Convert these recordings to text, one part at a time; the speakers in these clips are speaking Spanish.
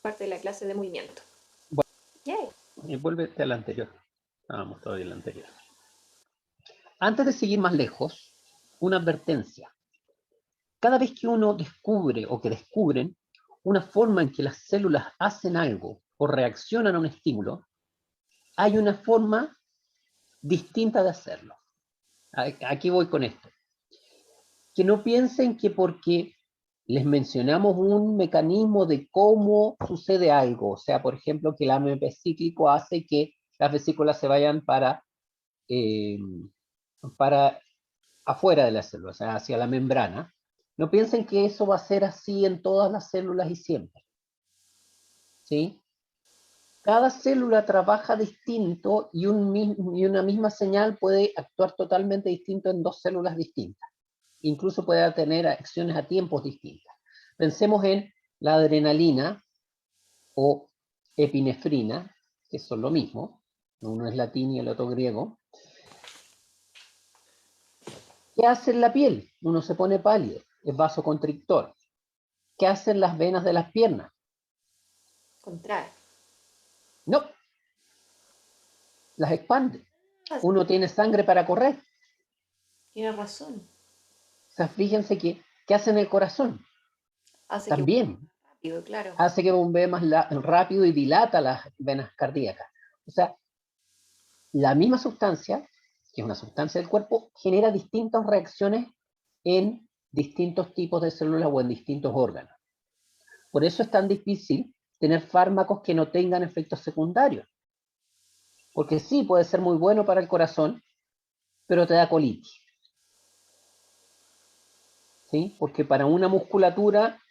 parte de la clase de movimiento. Bueno, Yay. y vuélvete a la anterior. Estábamos todavía en la anterior. Antes de seguir más lejos, una advertencia. Cada vez que uno descubre o que descubren una forma en que las células hacen algo o reaccionan a un estímulo, hay una forma distinta de hacerlo. Aquí voy con esto. Que no piensen que porque les mencionamos un mecanismo de cómo sucede algo, o sea, por ejemplo, que el AMP cíclico hace que las vesículas se vayan para afuera de la célula, o sea, hacia la membrana. No piensen que eso va a ser así en todas las células y siempre. ¿Sí? Cada célula trabaja distinto y una misma señal puede actuar totalmente distinto en dos células distintas. Incluso puede tener acciones a tiempos distintas. Pensemos en la adrenalina o epinefrina, que son lo mismo, uno es latín y el otro griego. ¿Qué hace en la piel? Uno se pone pálido, es vasoconstrictor. ¿Qué hacen las venas de las piernas? Contrae. No, las expande. Ah, Uno tiene sangre para correr. tiene razón. O sea, fíjense ¿qué hace en el corazón? Hace que También rápido, claro. hace que bombee más rápido y dilata las venas cardíacas. O sea, la misma sustancia, que es una sustancia del cuerpo, genera distintas reacciones en distintos tipos de células o en distintos órganos. Por eso es tan difícil tener fármacos que no tengan efectos secundarios. Porque sí, puede ser muy bueno para el corazón, pero te da colitis. ¿Sí? Porque para una musculatura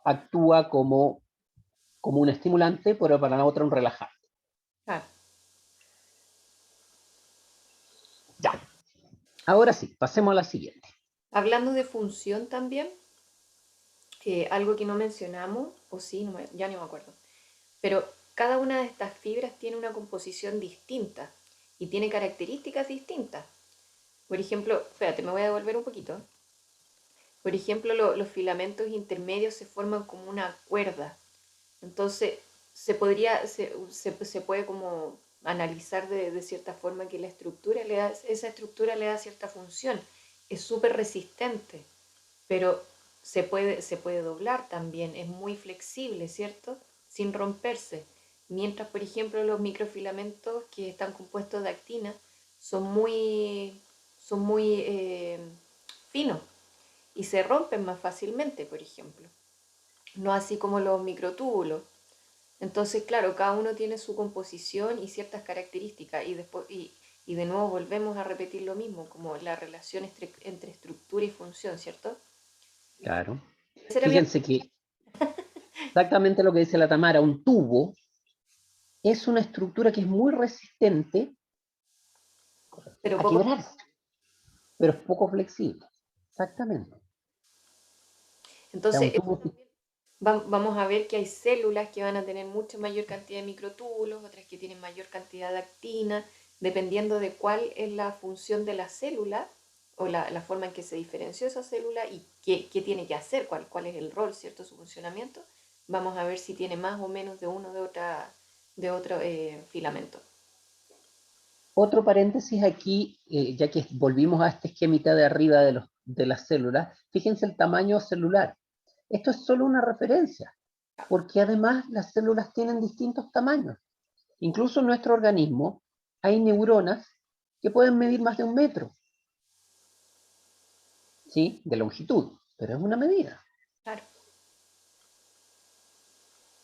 actúa como un estimulante, pero para la otra un relajante. Claro. Ya. Ahora sí, pasemos a la siguiente. Hablando de función también, algo que no mencionamos, o sí, ya no me acuerdo, pero cada una de estas fibras tiene una composición distinta y tiene características distintas. Por ejemplo, espérate, me voy a devolver un poquito. Por ejemplo, los filamentos intermedios se forman como una cuerda. Entonces, se puede como analizar de cierta forma que esa estructura le da cierta función. Es súper resistente, pero se puede doblar también, es muy flexible, ¿cierto? Sin romperse. Mientras, por ejemplo, los microfilamentos que están compuestos de actina son muy finos y se rompen más fácilmente, por ejemplo. No así como los microtúbulos. Entonces, claro, cada uno tiene su composición y ciertas características y de nuevo volvemos a repetir lo mismo, como la relación entre estructura y función, ¿cierto? Claro. Esa era mi... Fíjense que exactamente lo que dice la Tamara, un tubo es una estructura que es muy resistente Pero a poco... quebrarse, pero es poco flexible. Exactamente. O sea, Entonces, un tubo. vamos a ver que hay células que van a tener mucha mayor cantidad de microtúbulos, otras que tienen mayor cantidad de actina, dependiendo de cuál es la función de la célula o la forma en que se diferenció esa célula y qué tiene que hacer, cuál es el rol, ¿cierto? Su funcionamiento. Vamos a ver si tiene más o menos de uno de otro filamento. Otro paréntesis aquí, ya que volvimos a este esquemita de arriba de las células, fíjense el tamaño celular. Esto es solo una referencia, porque además las células tienen distintos tamaños. Incluso en nuestro organismo hay neuronas que pueden medir más de 1 metro, ¿sí? De longitud, pero es una medida. Claro.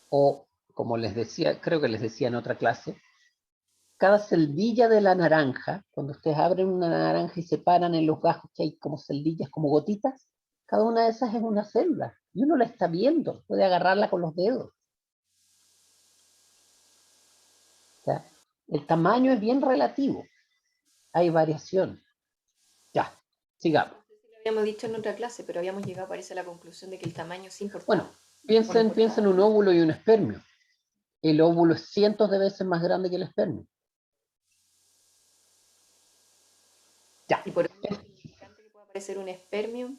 O, como les decía, creo que les decía en otra clase, cada celdilla de la naranja, cuando ustedes abren una naranja y se paran en los gajos que hay como celdillas, como gotitas, cada una de esas es una célula. Y uno la está viendo, puede agarrarla con los dedos. O sea, el tamaño es bien relativo, hay variación. Ya, sigamos. No sé si lo habíamos dicho en otra clase, pero habíamos llegado, parece, a la conclusión de que el tamaño sí importaba. Bueno, ¿O no piensen importaba? en un óvulo y un espermio. El óvulo es cientos de veces más grande que el espermio. Ya. Y por un insignificante que pueda parecer un espermio,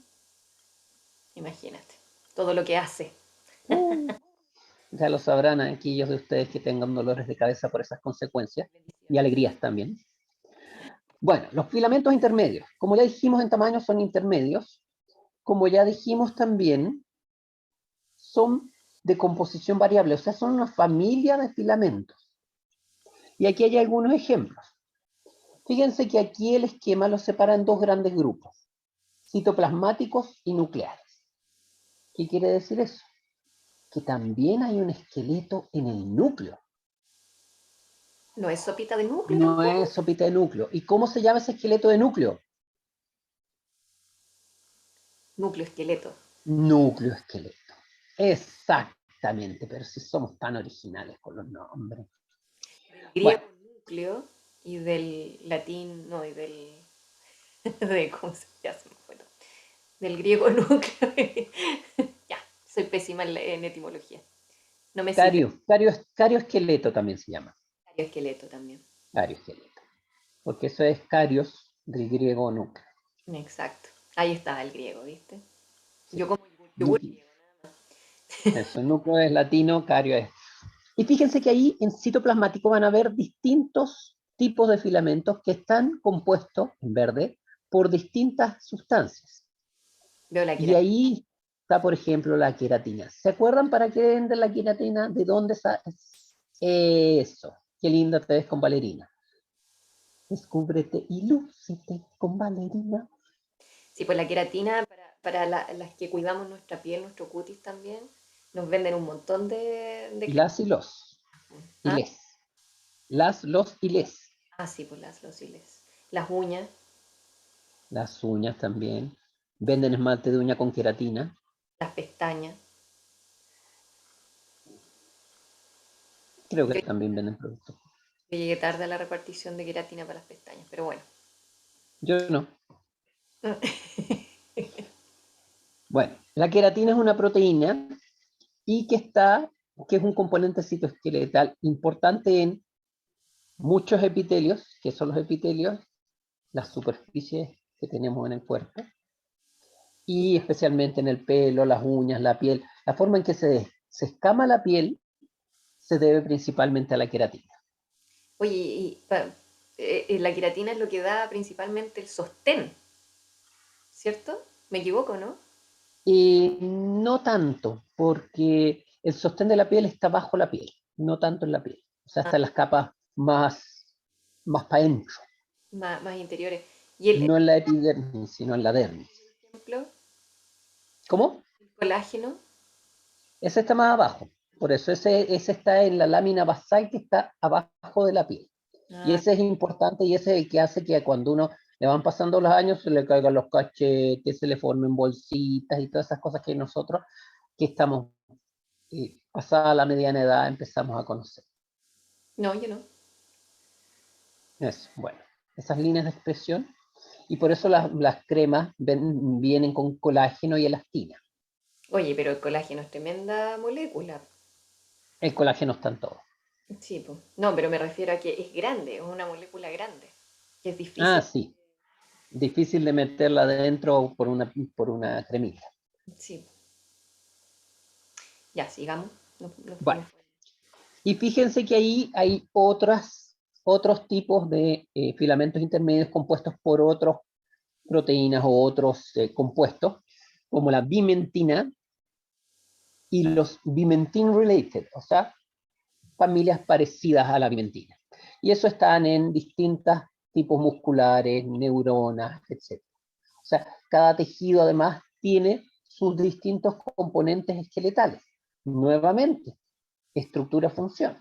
imagínate, todo lo que hace. Uh. Ya lo sabrán aquellos de ustedes que tengan dolores de cabeza por esas consecuencias y alegrías también. Bueno, los filamentos intermedios, como ya dijimos en tamaño, son intermedios. Como ya dijimos también, son de composición variable, o sea, son una familia de filamentos. Y aquí hay algunos ejemplos. Fíjense que aquí el esquema los separa en dos grandes grupos, citoplasmáticos y nucleares. ¿Qué quiere decir eso? Que también hay un esqueleto en el núcleo. ¿No es sopita de núcleo No tampoco? es sopita de núcleo. ¿Y cómo se llama ese esqueleto de núcleo? Núcleo esqueleto. Núcleo esqueleto. Exactamente, pero si somos tan originales con los nombres. Del Bueno, griego núcleo y del latín, no, y del, de, ¿cómo se llama? Se me fue todo. Del griego núcleo. Ya, soy pésima en etimología. No me sirve. carioesqueleto también se llama. Esqueleto también. Carioesqueleto. Porque eso es carios del griego núcleo. Exacto. Ahí está el griego, ¿viste? Sí. Yo como yogur griego, nada Eso, el núcleo es latino, cario es. Y fíjense que ahí en citoplasmático van a ver distintos tipos de filamentos que están compuestos, en verde, por distintas sustancias. más. Veo la Y queratina. ahí está, por ejemplo, la queratina. ¿Se acuerdan para qué venden la queratina? ¿De dónde sale? Eso. Qué linda te ves con Valerina. Descúbrete y lúcete con Valerina. Sí, pues la queratina, para las que cuidamos nuestra piel, nuestro cutis también, nos venden un montón de Las y los. Y Ah, les. Las, los y les. ah, sí, pues las losiles. Las uñas, Las uñas también. Venden esmalte de uña con queratina. las pestañas. Creo que Yo, también venden productos. yo llegué tarde a la repartición de queratina para las pestañas, pero bueno. Yo no. Bueno, la queratina es una proteína y que es un componente citoesqueletal importante en muchos epitelios, que son los epitelios, las superficies que tenemos en el cuerpo, y especialmente en el pelo, las uñas, la piel. La forma en que se escama la piel se debe principalmente a la queratina. Oye, la queratina es lo que da principalmente el sostén, ¿cierto? ¿Me equivoco, no? Y no tanto, porque el sostén de la piel está bajo la piel, no tanto en la piel. O sea, Ah, está en las capas más para adentro, más interiores. Y el no en la epidermis, sino en la dermis. ejemplo, ¿Cómo? el colágeno. Ese está más abajo. Por eso ese está en la lámina basal que está abajo de la piel. Y Ah, ese es importante y ese es el que hace que cuando uno le van pasando los años se le caigan los cachetes, se le formen bolsitas y todas esas cosas que nosotros, que estamos pasada la mediana edad, empezamos a conocer. no, yo no. Eso, bueno, esas líneas de expresión. Y por eso las cremas vienen con colágeno y elastina. Oye, pero el colágeno es tremenda molécula. El colágeno está en todo. Sí, pues. No, pero me refiero a que es grande, es una molécula grande, que es Ah, difícil. sí. Difícil de meterla adentro por una cremita. Sí, ya, sigamos. Nos Bueno, fuimos. y fíjense que ahí hay otros tipos de filamentos intermedios compuestos por otras proteínas o otros compuestos, como la bimentina y los bimentin related, o sea, familias parecidas a la bimentina. Y eso están en distintos tipos musculares, neuronas, etc. O sea, cada tejido además tiene sus distintos componentes esqueletales. Nuevamente, estructura-función.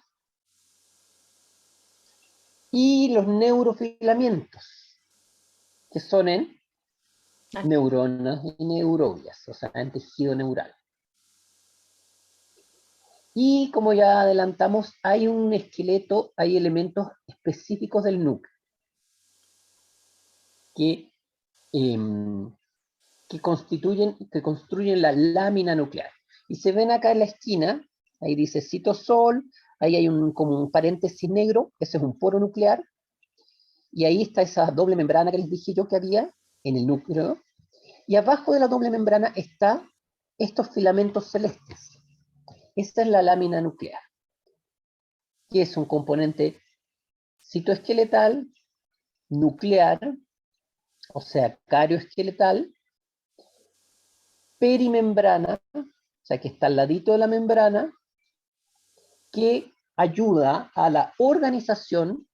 Y los neurofilamentos, que son en Ah, neuronas y neurobias, o sea, en tejido neural. Y como ya adelantamos, hay un esqueleto, hay elementos específicos del núcleo que, eh, que construyen la lámina nuclear. Y se ven acá en la esquina, ahí dice citosol, ahí hay como un paréntesis negro, ese es un poro nuclear, y ahí está esa doble membrana que les dije yo que había en el núcleo, y abajo de la doble membrana está estos filamentos celestes. Esta es la lámina nuclear, que es un componente citoesqueletal, nuclear, o sea, carioesqueletal, perimembrana, o sea, que está al ladito de la membrana, que ayuda a la organización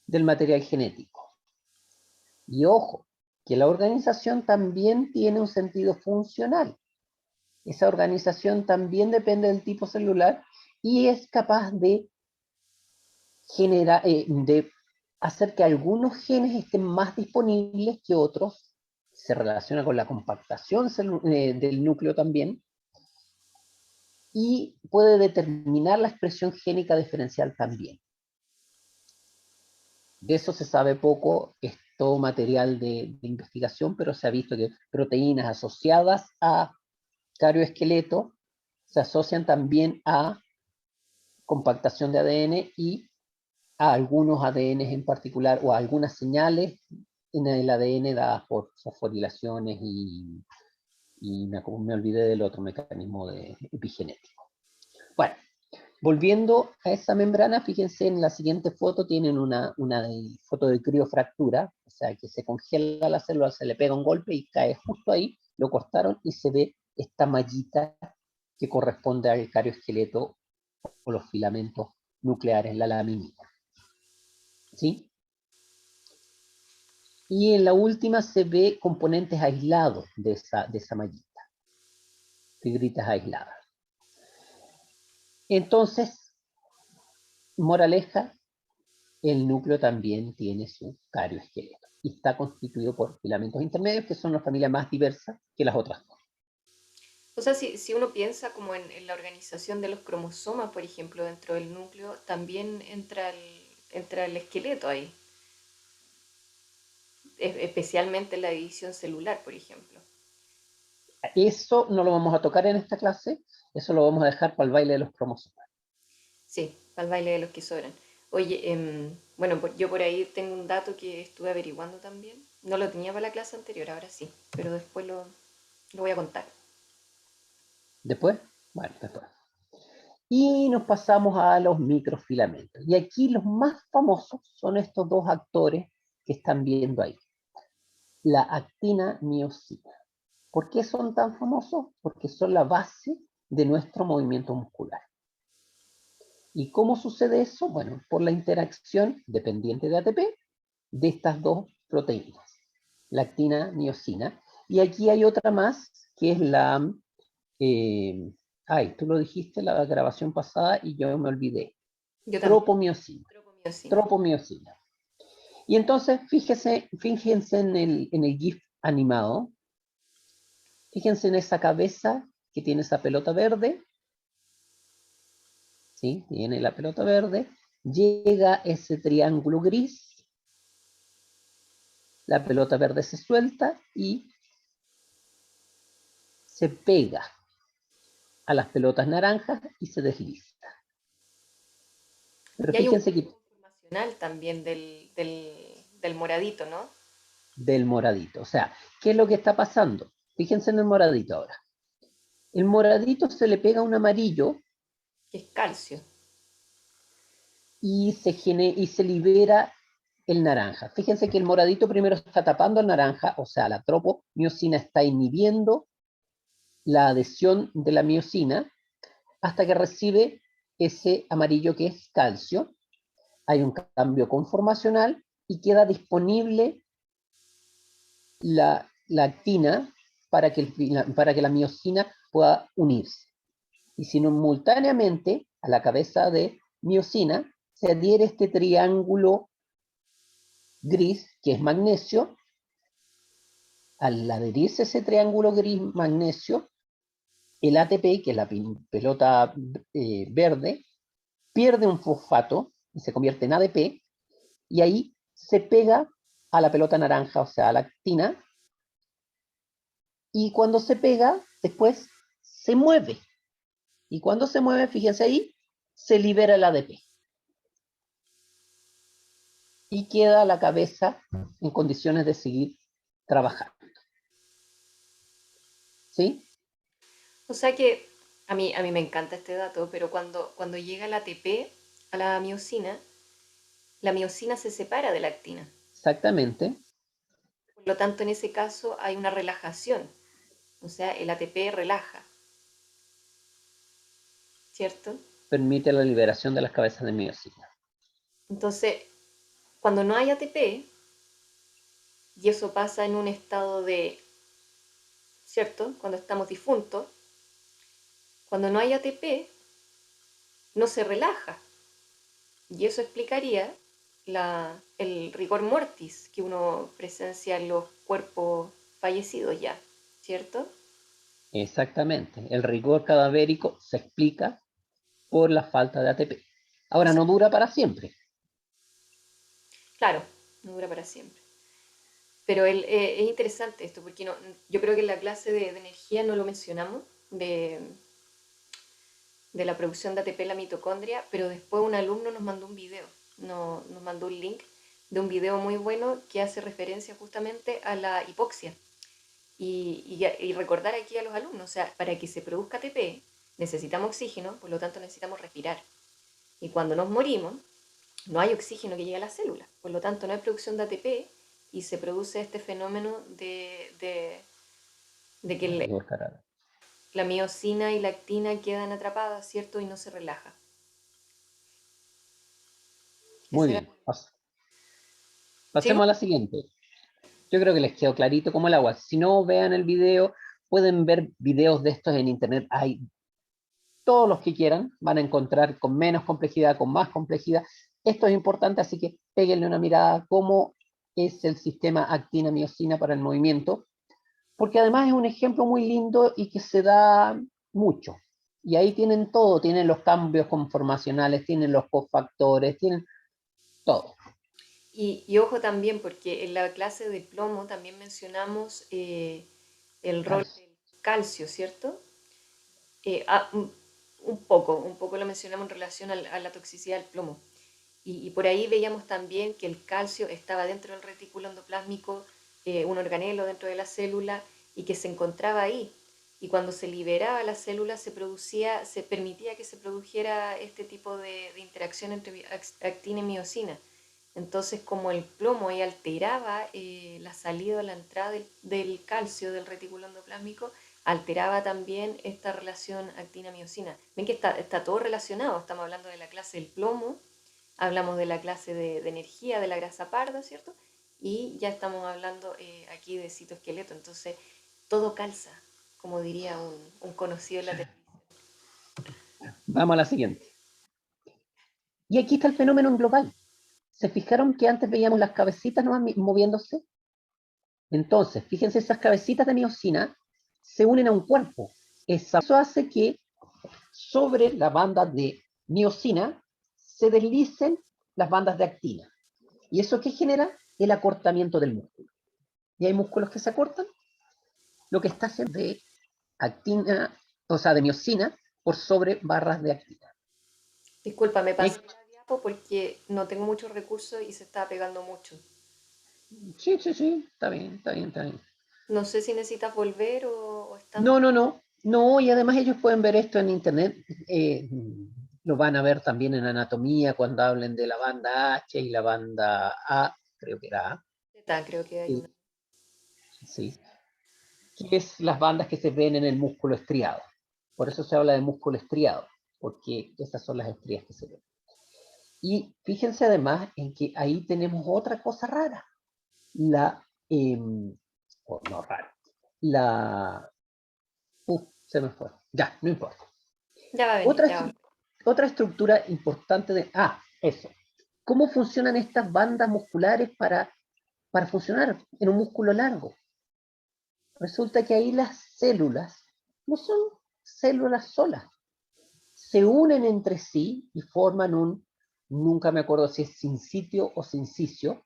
del material genético. Y ojo, que la organización también tiene un sentido funcional. Esa organización también depende del tipo celular y es capaz de de hacer que algunos genes estén más disponibles que otros. Se relaciona con la compactación del núcleo también y puede determinar la expresión génica diferencial también. De eso se sabe poco, es todo material de investigación, pero se ha visto que proteínas asociadas a carioesqueleto se asocian también a compactación de ADN y a algunos ADN en particular o a algunas señales en el ADN dadas por fosforilaciones y me olvidé del otro mecanismo epigenético. Bueno, volviendo a esa membrana, fíjense en la siguiente foto, tienen una foto de criofractura, o sea que se congela la célula, se le pega un golpe y cae justo ahí, lo cortaron y se ve esta mallita que corresponde al carioesqueleto o los filamentos nucleares, la laminita. ¿Sí? Y en la última se ve componentes aislados de esa mallita, figuritas aisladas. Entonces, moraleja, el núcleo también tiene su carioesqueleto y está constituido por filamentos intermedios que son una familia más diversa que las otras dos. O sea, si uno piensa como en la organización de los cromosomas, por ejemplo, dentro del núcleo, también entra el esqueleto ahí, especialmente en la división celular, por ejemplo. Eso no lo vamos a tocar en esta clase, eso lo vamos a dejar para el baile de los cromosomas. Sí, al baile de los que sobran. Oye, bueno, yo por ahí tengo un dato que estuve averiguando también. No lo tenía para la clase anterior, ahora sí, pero después lo voy a contar. Después, bueno, después. Y nos pasamos a los microfilamentos. Y aquí los más famosos son estos dos actores que están viendo ahí. La actina miosina. ¿Por qué son tan famosos? Porque son la base de nuestro movimiento muscular. ¿Y cómo sucede eso? Bueno, por la interacción dependiente de ATP de estas dos proteínas, la actina miosina. Y aquí hay otra más, que es la... Eh, tú lo dijiste en la grabación pasada y yo me olvidé. Yo también. Tropomiosina. Tropomiosina. Tropomiosina. Y entonces, fíjense en el GIF animado. Fíjense en esa cabeza que tiene esa pelota verde. ¿Sí? Tiene la pelota verde. Llega ese triángulo gris. La pelota verde se suelta y se pega a las pelotas naranjas y se desliza. Pero Y hay un fíjense que cambio conformacional también del moradito, ¿no? del moradito. O sea, ¿qué es lo que está pasando? Fíjense en el moradito ahora. El moradito se le pega un amarillo Que es calcio. y se libera el naranja. Fíjense que el moradito primero está tapando el naranja, o sea, la tropomiosina está inhibiendo la adhesión de la miosina hasta que recibe ese amarillo que es calcio. Hay un cambio conformacional y queda disponible la actina para que la miosina pueda unirse. Y simultáneamente a la cabeza de miosina se adhiere este triángulo gris, que es magnesio. Al adherirse ese triángulo gris magnesio, el ATP, que es la pelota verde, pierde un fosfato y se convierte en ADP, y ahí se pega a la pelota naranja, o sea, a la actina, y cuando se pega, después se mueve. Y cuando se mueve, fíjense ahí, se libera el ADP. Y queda la cabeza en condiciones de seguir trabajando. ¿Sí? O sea que A mí me encanta este dato, pero cuando llega la ATP a la miosina se separa de la actina. Exactamente, Por lo tanto, en ese caso hay una relajación. O sea, el ATP relaja, ¿cierto? permite la liberación de las cabezas de miocina. Entonces, cuando no hay ATP, y eso pasa en un estado de, ¿cierto? Cuando estamos difuntos, cuando no hay ATP, no se relaja. Y eso explicaría el rigor mortis que uno presencia en los cuerpos fallecidos ya, ¿cierto? Exactamente, el rigor cadavérico se explica por la falta de ATP. Ahora, no Exacto. dura para siempre. Claro, no dura para siempre. Pero es interesante esto, porque no, yo creo que en la clase de energía no lo mencionamos, de la producción de ATP en la mitocondria, pero después un alumno nos mandó un video, nos mandó un link de un video muy bueno que hace referencia justamente a la hipoxia. Y recordar aquí a los alumnos, o sea, para que se produzca ATP necesitamos oxígeno, por lo tanto necesitamos respirar. Y cuando nos morimos, no hay oxígeno que llegue a la célula, por lo tanto no hay producción de ATP y se produce este fenómeno de que Rigor cadavérico. la miosina y la actina quedan atrapadas, ¿cierto? Y no se relaja. Muy Ese era... bien, ¿Sigo? pasemos a la siguiente. Yo creo que les quedó clarito como el agua. Si no, vean el video, pueden ver videos de estos en internet. Hay todos los que quieran, van a encontrar con menos complejidad, con más complejidad. Esto es importante, así que péguenle una mirada a cómo es el sistema actina-miosina para el movimiento, porque además es un ejemplo muy lindo y que se da mucho. Y ahí tienen todo, tienen los cambios conformacionales, tienen los cofactores, tienen todo. Y ojo también, porque en la clase de plomo también mencionamos el rol Calcio. del calcio, ¿cierto? Un poco lo mencionamos en relación a la toxicidad del plomo. Y por ahí veíamos también que el calcio estaba dentro del retículo endoplásmico, un organelo dentro de la célula, y que se encontraba ahí. Y cuando se liberaba la célula se permitía que se produjera este tipo de interacción entre actina y miosina. Entonces, como el plomo ahí alteraba la salida o la entrada del calcio del retículo endoplásmico, alteraba también esta relación actina-miosina. Ven que está todo relacionado, estamos hablando de la clase del plomo, hablamos de la clase de energía, de la grasa parda, ¿cierto? Y ya estamos hablando aquí de citoesqueleto, entonces todo calza, como diría un conocido en la televisión. Vamos a la siguiente. Y aquí está el fenómeno en global. ¿Se fijaron que antes veíamos las cabecitas nomás moviéndose? Entonces, fíjense, esas cabecitas de miosina se unen a un cuerpo. Eso hace que sobre la banda de miosina se deslicen las bandas de actina. ¿Y eso qué genera? El acortamiento del músculo. Y hay músculos que se acortan, lo que está haciendo de actina, o sea, de miosina por sobre barras de actina. Disculpa, me Y pasé la diapo porque no tengo muchos recursos y se está pegando mucho. sí, sí, sí, está bien, está bien, está bien. No sé si necesitas volver o están... No, no, no, no, y además ellos pueden ver esto en internet, lo van a ver también en anatomía cuando hablen de la banda H y la banda A, creo que era A, Está, creo que hay una. sí, sí, que es las bandas que se ven en el músculo estriado. Por eso se habla de músculo estriado, porque esas son las estrías que se ven. Y fíjense además en que ahí tenemos otra cosa rara, la, no rara, la, se me fue, ya, no importa. Ya va a venir, Otra, ya va a venir. otra estructura importante de, eso, ¿cómo funcionan estas bandas musculares para funcionar en un músculo largo? Resulta que ahí las células no son células solas, se unen entre sí y forman nunca me acuerdo si es sincitio o sincicio,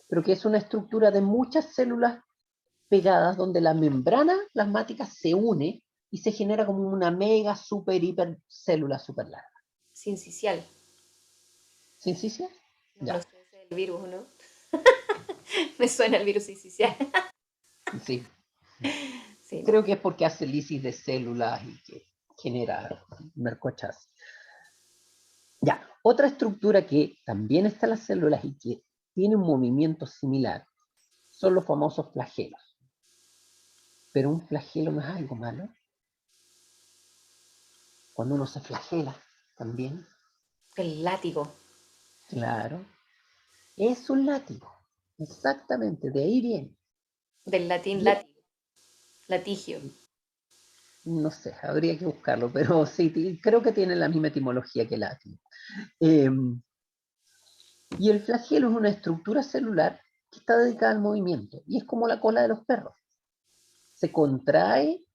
pero que es una estructura de muchas células pegadas donde la membrana plasmática se une y se genera como una mega, super, hiper célula super larga. Sincicial. ¿Sincicio? No, no Ya, sé, ese es el virus, ¿no? Me suena el virus sincicial. sí. Sí, no. Creo que es porque hace lisis de células y que... genera mercochas. Ya, otra estructura que también está en las células y que tiene un movimiento similar son los famosos flagelos. Pero un flagelo no es algo malo. Cuando uno se flagela también, El látigo, claro, es un látigo. Exactamente, de ahí viene. del latín Y látigo, latigio. no sé, habría que buscarlo, pero sí, creo que tiene la misma etimología que látigo. Eh, y el flagelo es una estructura celular que está dedicada al movimiento y es como la cola de los perros. Se contrae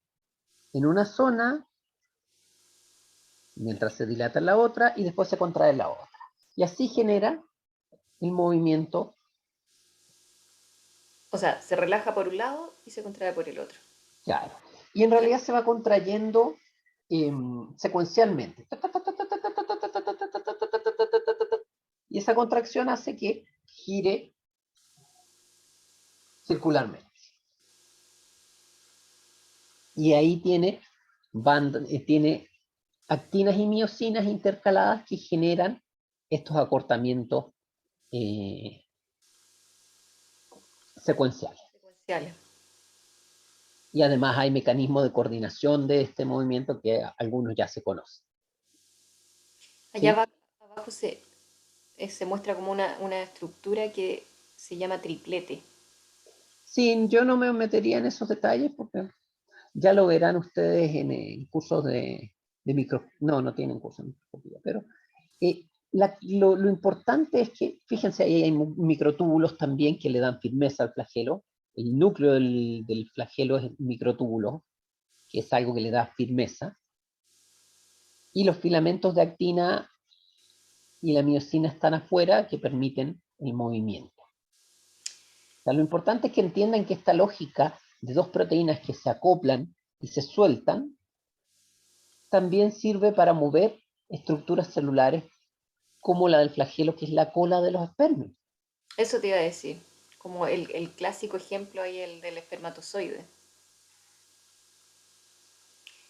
en una zona mientras se dilata en la otra y después se contrae en la otra. Y así genera el movimiento, O sea, se relaja por un lado y se contrae por el otro. claro. Y en realidad se va contrayendo secuencialmente. Y esa contracción hace que gire circularmente. Y ahí tiene actinas y miosinas intercaladas que generan estos acortamientos eh, secuenciales. Secuenciales. Y además hay mecanismos de coordinación de este movimiento que algunos ya se conocen. Allá ¿Sí? abajo se muestra como una estructura que se llama triplete. Sí, yo no me metería en esos detalles porque ya lo verán ustedes en cursos de micro. No, no tienen cursos de microscopía, pero lo importante es que, fíjense, ahí hay microtúbulos también que le dan firmeza al flagelo. El núcleo del flagelo es microtúbulo, que es algo que le da firmeza. Y los filamentos de actina y la miosina están afuera, que permiten el movimiento. O sea, lo importante es que entiendan que esta lógica de dos proteínas que se acoplan y se sueltan también sirve para mover estructuras celulares como la del flagelo, que es la cola de los espermios. Eso te iba a decir, como el clásico ejemplo ahí, el del espermatozoide.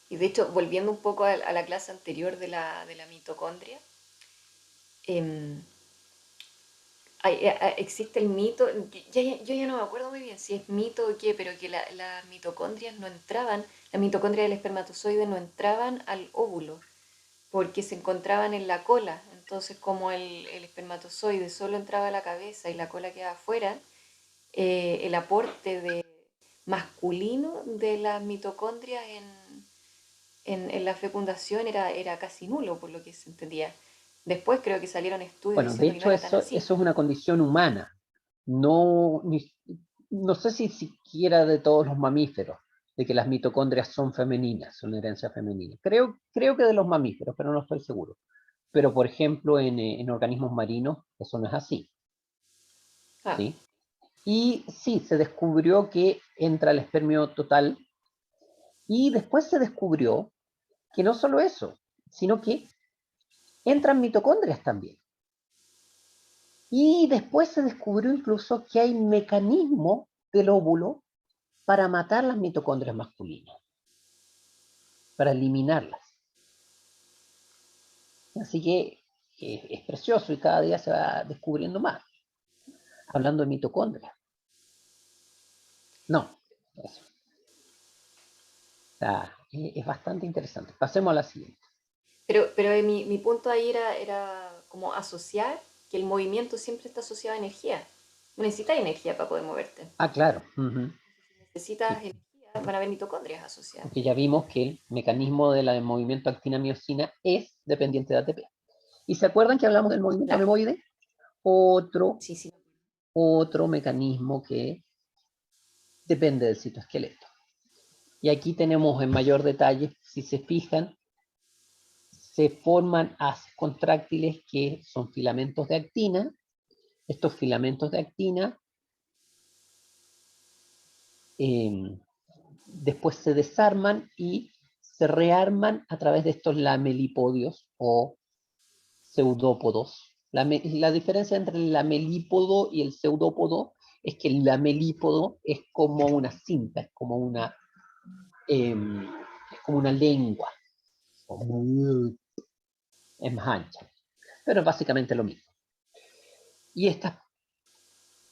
Y de hecho, volviendo un poco a la clase anterior de la mitocondria, em, existe el mito, yo ya no me acuerdo muy bien si es mito o qué, pero que las mitocondrias no entraban, las mitocondrias del espermatozoide no entraban al óvulo, porque se encontraban en la cola. Entonces, como el espermatozoide solo entraba a la cabeza y la cola quedaba afuera, el aporte masculino de las mitocondrias en la fecundación era casi nulo, por lo que se entendía. Después creo que salieron estudios Bueno, de diciendo que no hecho era tan eso así. es una condición humana, no, no sé si siquiera de todos los mamíferos, de que las mitocondrias son femeninas, son herencia femenina. Creo que de los mamíferos, pero no estoy seguro. Pero, por ejemplo, en organismos marinos, eso no es así, Ah, ¿sí? Y sí, se descubrió que entra el espermio total y después se descubrió que no solo eso, sino que entran mitocondrias también. Y después se descubrió incluso que hay mecanismos del óvulo para matar las mitocondrias masculinas, para eliminarlas. Así que es precioso y cada día se va descubriendo más. Hablando de mitocondrias. No, eso. Es bastante interesante. Pasemos a la siguiente. pero mi punto ahí era como asociar que el movimiento siempre está asociado a energía. No necesitas energía para poder moverte. Ah, claro. Uh-huh. Necesitas Sí, energía, van a haber mitocondrias asociadas. porque ya vimos que el mecanismo del movimiento actina-miosina es dependiente de ATP. ¿Y se acuerdan que hablamos del movimiento Claro, anemoide? Otro, sí, sí. otro mecanismo que depende del citoesqueleto. Y aquí tenemos en mayor detalle, si se fijan, se forman haces contráctiles que son filamentos de actina. Estos filamentos de actina eh, después se desarman y se rearman a través de estos lamelipodios o pseudópodos. La diferencia entre el lamelípodo y el pseudópodo es que el lamelípodo es como una cinta, es como una lengua. es más ancha, pero es básicamente lo mismo. Y estas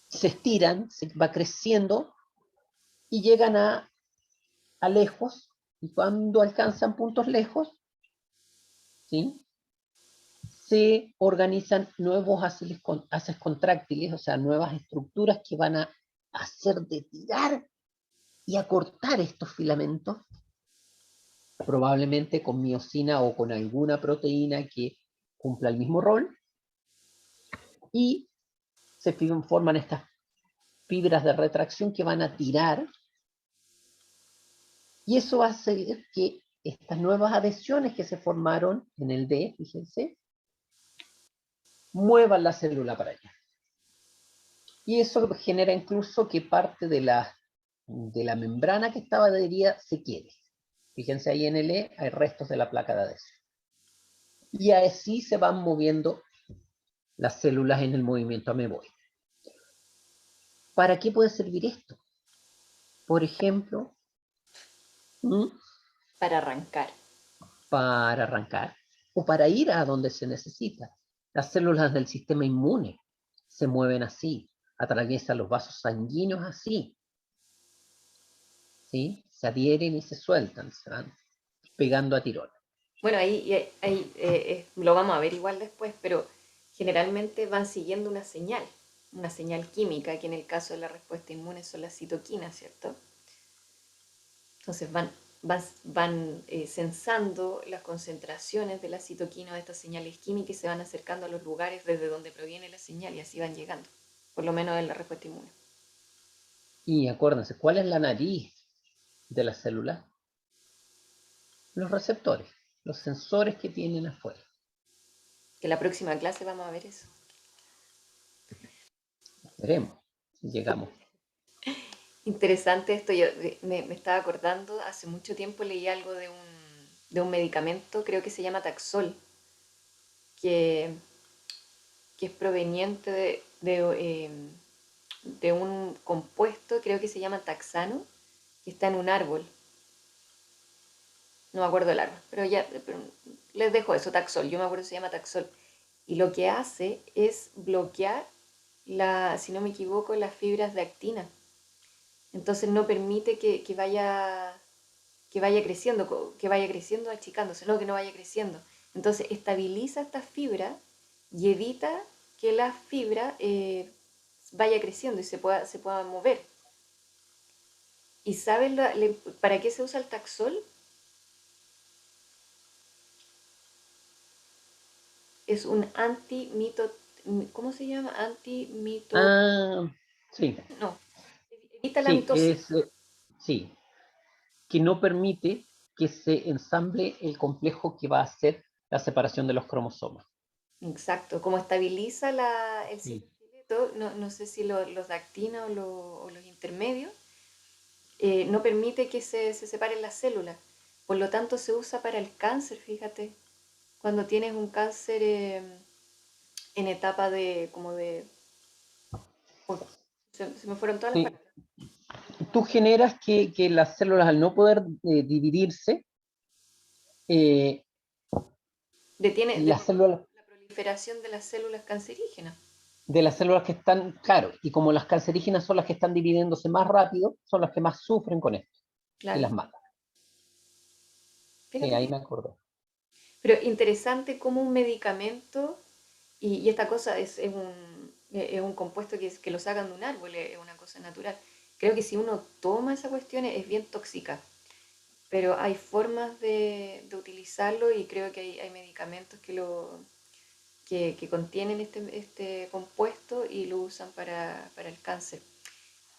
se estiran, se va creciendo y llegan a lejos, y cuando alcanzan puntos lejos, ¿sí? Se organizan nuevos haces contráctiles, o sea, nuevas estructuras que van a hacer de tirar y acortar estos filamentos, probablemente con miosina o con alguna proteína que cumpla el mismo rol, y se forman estas fibras de retracción que van a tirar, y eso va a hacer que estas nuevas adhesiones que se formaron en el D, fíjense, muevan la célula para allá. Y eso genera incluso que parte de la membrana que estaba adherida se quede. Fíjense ahí en el E, hay restos de la placa de adhesión. Y así se van moviendo las células en el movimiento ameboide. ¿Para qué puede servir esto? Por ejemplo, Para arrancar. para arrancar o para ir a donde se necesita. Las células del sistema inmune se mueven así, atraviesan los vasos sanguíneos así, ¿sí? Se adhieren y se sueltan, se van pegando a tirón. Bueno, lo vamos a ver igual después, pero generalmente van siguiendo una señal química, que en el caso de la respuesta inmune son las citoquinas, ¿cierto? Entonces van sensando las concentraciones de las citoquinas de estas señales químicas y se van acercando a los lugares desde donde proviene la señal y así van llegando, por lo menos en la respuesta inmune. Y acuérdense, ¿cuál es la nariz de la célula? Los receptores, los sensores que tienen afuera. Que la próxima clase vamos a ver eso. Veremos si llegamos. Interesante esto, me estaba acordando, hace mucho tiempo leí algo de un medicamento, creo que se llama Taxol, que, que es proveniente de un compuesto, creo que se llama taxano, que está en un árbol. No me acuerdo el árbol, pero les dejo eso, Taxol, yo me acuerdo que se llama Taxol. Y lo que hace es bloquear, si no me equivoco, las fibras de actina. Entonces no permite que vaya creciendo, achicándose, no que no vaya creciendo. Entonces estabiliza esta fibra y evita que la fibra vaya creciendo y se pueda mover. ¿Y sabes para qué se usa el taxol? Es un antimito, ¿cómo se llama? Antimito, Ah, sí, no, evita la sí, mitosis. sí, que no permite que se ensamble el complejo que va a hacer la separación de los cromosomas. Exacto, como estabiliza el Sí. citoesqueleto, no sé si los de actina o los intermedios, no permite que se separen las células. Por lo tanto, se usa para el cáncer, fíjate. Cuando tienes un cáncer en etapa como de... Uy, se me fueron todas las Sí. palabras. Tú generas que las células, al no poder dividirse, eh, las Detiene células la proliferación de las células cancerígenas. de las células que están, claro, y como las cancerígenas son las que están dividiéndose más rápido, son las que más sufren con esto y Claro, las matan. Sí, fíjate ahí tú. me acuerdo. Pero interesante como un medicamento, y esta cosa es un compuesto que lo sacan de un árbol, es una cosa natural. Creo que si uno toma esa cuestión es bien tóxica, pero hay formas de utilizarlo y creo que hay medicamentos que contienen este compuesto y lo usan para el cáncer.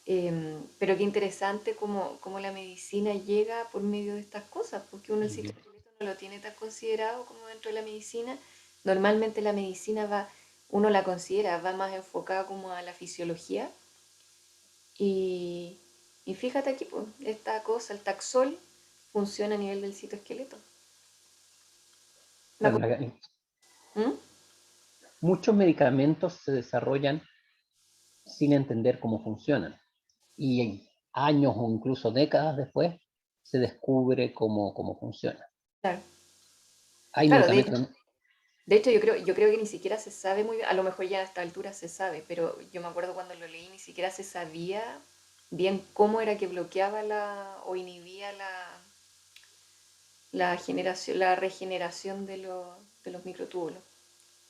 Pero qué interesante cómo la medicina llega por medio de estas cosas, porque uno el citoesqueleto no lo tiene tan considerado como dentro de la medicina. Normalmente la medicina uno la considera, va más enfocada como a la fisiología. Y, y fíjate aquí, pues, esta cosa, el taxol, funciona a nivel del citoesqueleto. Me Claro, acuerdo- ¿Mm? muchos medicamentos se desarrollan sin entender cómo funcionan. Y años o incluso décadas después se descubre cómo funciona. Claro. Hay Claro, metametros. de hecho yo creo que ni siquiera se sabe muy bien, a lo mejor ya a esta altura se sabe, pero yo me acuerdo cuando lo leí ni siquiera se sabía bien cómo era que bloqueaba o inhibía la regeneración de los microtúbulos.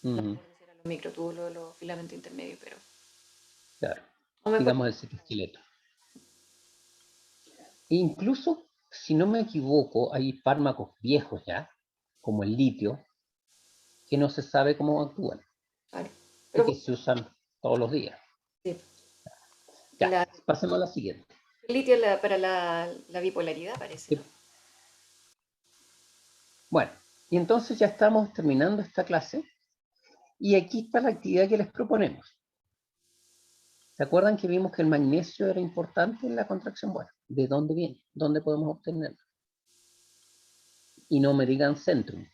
No Ujú, recuerdo si eran los microtúbulos o los filamentos intermedios, pero claro, no me acuerdo. digamos el citoesqueleto. E incluso, si no me equivoco, hay fármacos viejos ya, como el litio, que no se sabe cómo actúan Vale. y Pero que se usan todos los días. sí, Ya, la, pasemos a la siguiente. el litio para la bipolaridad parece, ¿no? Sí. Bueno, y entonces ya estamos terminando esta clase y aquí está la actividad que les proponemos. ¿Se acuerdan que vimos que el magnesio era importante en la contracción? Bueno, ¿de dónde viene? ¿Dónde podemos obtenerlo? Y no me digan Centrum.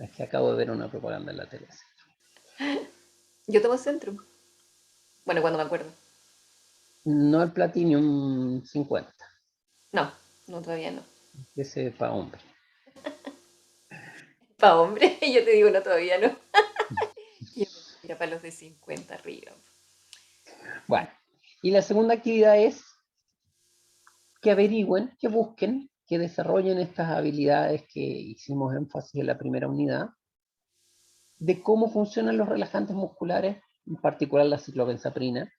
Es que acabo de ver una propaganda en la tele. Yo tomo Centrum. Bueno, cuando me acuerdo. No el Platinum 50, No, no, todavía no. ese es para hombre. Para hombre, yo te digo no, todavía no. Yo pensé que era para los de 50 arriba. Bueno, y la segunda actividad es que averigüen, que busquen, que desarrollen estas habilidades que hicimos énfasis en la primera unidad, de cómo funcionan los relajantes musculares, en particular la ciclobenzaprina,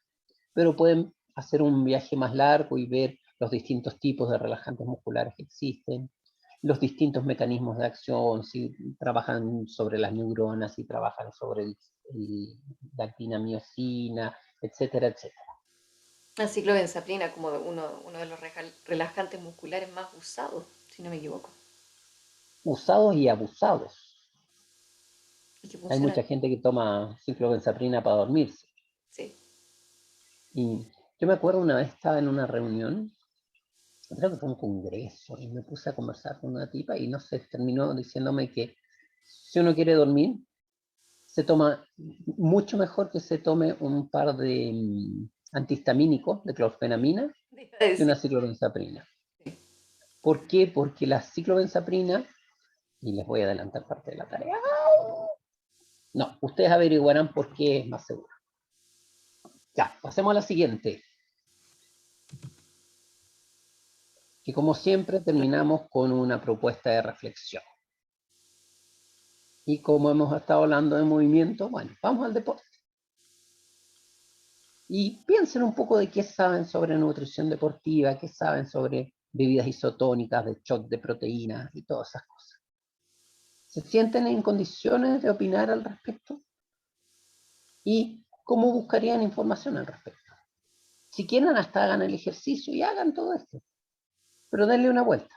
pero pueden hacer un viaje más largo y ver los distintos tipos de relajantes musculares que existen, los distintos mecanismos de acción, si trabajan sobre las neuronas, si trabajan sobre la actinamiosina, etcétera, etcétera. La ciclobenzaprina como uno de los relajantes musculares más usados, si no me equivoco. Usados y abusados. Y que Hay funciona. mucha gente que toma ciclobenzaprina para dormirse. Sí. Y yo me acuerdo una vez estaba en una reunión, creo que fue un congreso, y me puse a conversar con una tipa y no sé, terminó diciéndome que si uno quiere dormir, se toma mucho mejor que se tome un par de antihistamínicos de clorfenamina Deja de que decir. una ciclobenzaprina. Sí. ¿Por qué? Porque la ciclobenzaprina, y les voy a adelantar parte de la tarea, no, ustedes averiguarán por qué es más seguro. Ya, pasemos a la siguiente, que como siempre terminamos con una propuesta de reflexión. Y como hemos estado hablando de movimiento, bueno, vamos al deporte. Y piensen un poco de qué saben sobre nutrición deportiva, qué saben sobre bebidas isotónicas, de shot de proteínas y todas esas cosas. ¿Se sienten en condiciones de opinar al respecto? ¿Y cómo buscarían información al respecto? Si quieren, hasta hagan el ejercicio y hagan todo esto, pero denle una vuelta.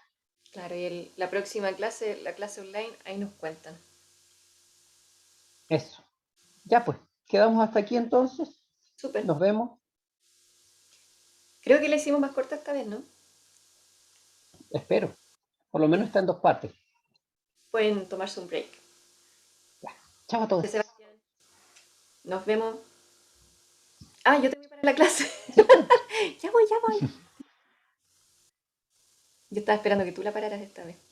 Claro, y la próxima clase, la clase online, ahí nos cuentan. Eso. Ya pues, quedamos hasta aquí entonces. Súper. Nos vemos. Creo que la hicimos más corta esta vez, ¿no? Espero. Por lo menos está en dos partes. Pueden tomarse un break. Ya. Chao a todos. Gracias, Sebastián. Nos vemos. Ah, yo te voy para la clase. Sí, pues. Ya voy, ya voy. Yo estaba esperando que tú la pararas esta vez.